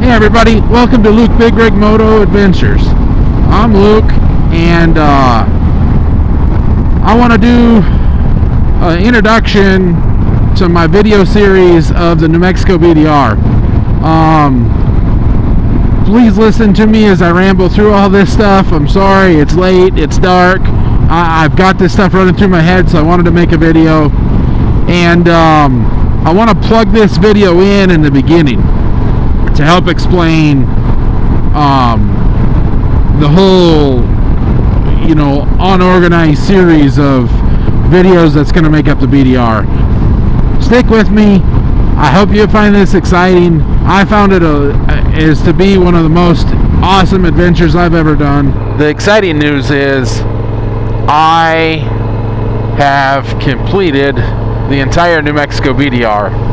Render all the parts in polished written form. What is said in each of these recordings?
Hey everybody, welcome to Luke Big Rig Moto Adventures. I'm Luke, and I want to do an introduction to my video series of the New Mexico BDR. Please listen to me as I ramble through all this stuff. I'm sorry, it's late, it's dark. I've got this stuff running through my head, so I wanted to make a video. And I want to plug this video in the beginning to help explain the whole, unorganized series of videos that's going to make up the BDR. Stick with me. I hope you find this exciting. I found it is to be one of the most awesome adventures I've ever done. The exciting news is I have completed the entire New Mexico BDR.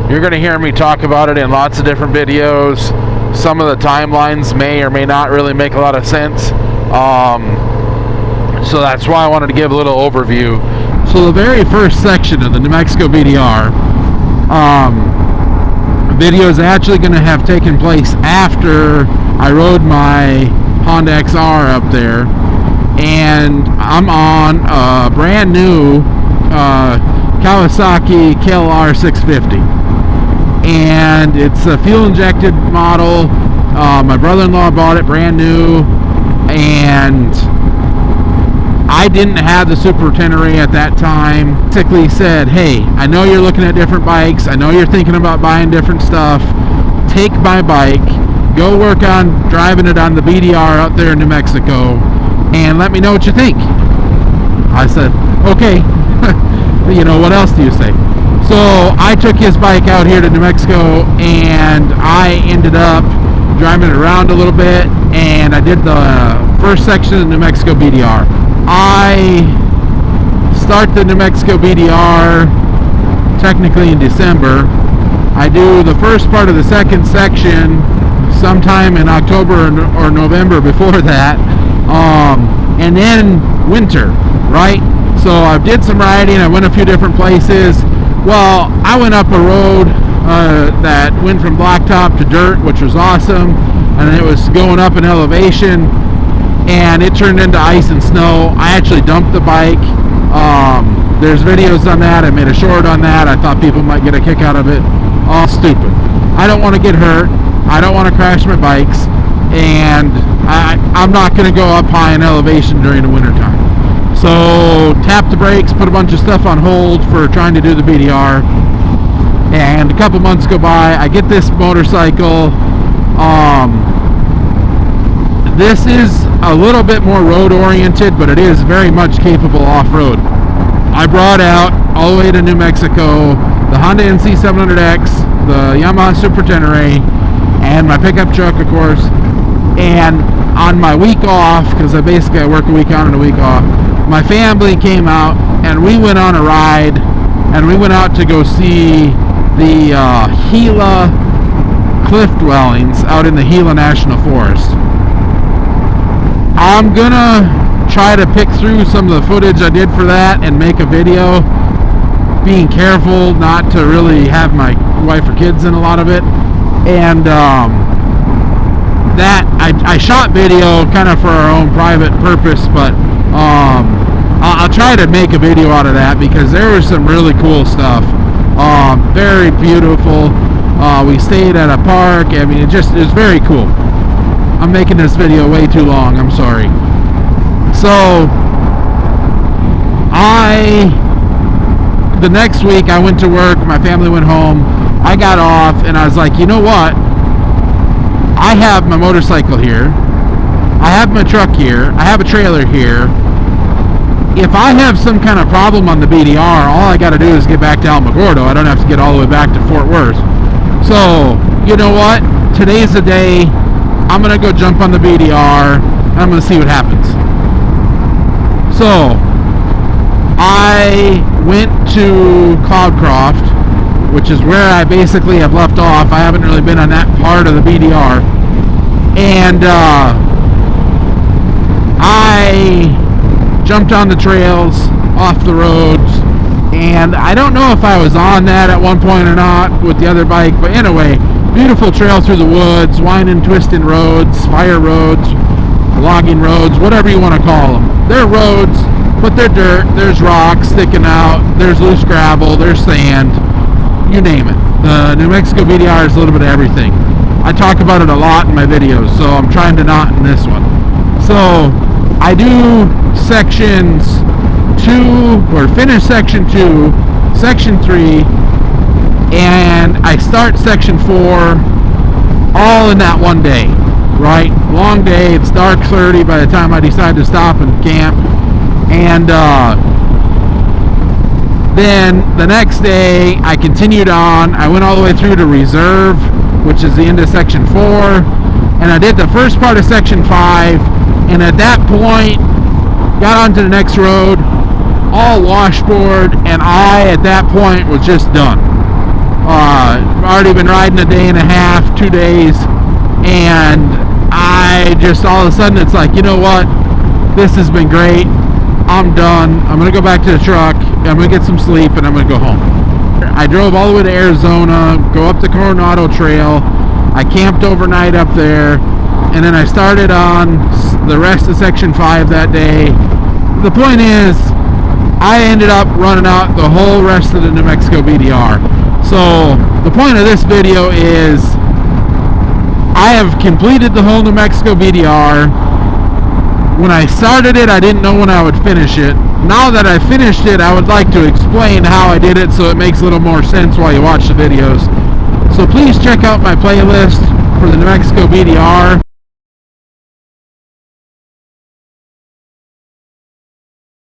You're going to hear me talk about it in lots of different videos. Some of the timelines may or may not really make a lot of sense. So that's why I wanted to give a little overview. So the very first section of the New Mexico BDR video is actually going to have taken place after I rode my Honda XR up there. And I'm on a brand new Kawasaki KLR 650. And it's a fuel injected model. My brother-in-law bought it brand new, and I didn't have the Super Tenere at that time. Basically said, hey, I know you're looking at different bikes, I know you're thinking about buying different stuff. Take my bike, go work on driving it on the BDR out there in New Mexico, and let me know what you think. I said, okay. What else do you say? So I took his bike out here to New Mexico, and I ended up driving it around a little bit, and I did the first section of the New Mexico BDR. I start the New Mexico BDR technically in December. I do the first part of the second section sometime in October or November before that, and then winter, right? So I did some riding, I went a few different places. Well, I went up a road that went from blacktop to dirt, which was awesome, and it was going up in elevation, and it turned into ice and snow. I actually dumped the bike. There's videos on that. I made a short on that. I thought people might get a kick out of it. All stupid. I don't want to get hurt. I don't want to crash my bikes, and I'm not going to go up high in elevation during the wintertime. So tap the brakes, put a bunch of stuff on hold for trying to do the BDR, and a couple months go by. I get this motorcycle. This is a little bit more road oriented, but it is very much capable off-road. I brought out all the way to New Mexico the Honda NC700X, the Yamaha Super Tenere, and my pickup truck, of course. And on my week off, because I work a week on and a week off, my family came out, and we went on a ride, and we went out to go see the Gila cliff dwellings out in the Gila National Forest. I'm gonna try to pick through some of the footage I did for that and make a video, being careful not to really have my wife or kids in a lot of it. And that I shot video kind of for our own private purpose, but I'll try to make a video out of that because there was some really cool stuff. Very beautiful. We stayed at a park. I mean, it was very cool. I'm making this video way too long. I'm sorry. So the next week I went to work. My family went home. I got off, and I was like, you know what? I have my motorcycle here. I have my truck here. I have a trailer here. If I have some kind of problem on the BDR, all I got to do is get back to Alamogordo. I don't have to get all the way back to Fort Worth. So, you know what? Today's the day. I'm going to go jump on the BDR, and I'm going to see what happens. So, I went to Cloudcroft, which is where I basically have left off. I haven't really been on that part of the BDR. And I jumped on the trails, off the roads, and I don't know if I was on that at one point or not with the other bike, but anyway, beautiful trail through the woods, winding, twisting roads, fire roads, logging roads, whatever you want to call them. They're roads, but they're dirt. There's rocks sticking out. There's loose gravel. There's sand. You name it. The New Mexico BDR is a little bit of everything. I talk about it a lot in my videos, so I'm trying to not in this one. So I do sections 2, or finish section 2, section 3, and I start section 4 all in that one day, right? Long day. It's dark 30 by the time I decide to stop and camp. And then the next day I continued on. I went all the way through to reserve, which is the end of section 4, and I did the first part of section 5, and at that point got onto the next road, all washboard, and I at that point was just done. I've already been riding a day and a half, 2 days, and I just all of a sudden it's like, you know what, this has been great. I'm done. I'm going to go back to the truck. I'm going to get some sleep, and I'm going to go home. I drove all the way to Arizona, go up the Coronado Trail. I camped overnight up there, and then I started on the rest of Section 5 that day. The point is, I ended up running out the whole rest of the New Mexico BDR. So the point of this video is I have completed the whole New Mexico BDR. When I started it, I didn't know when I would finish it. Now that I finished it, I would like to explain how I did it so it makes a little more sense while you watch the videos. So please check out my playlist for the New Mexico BDR.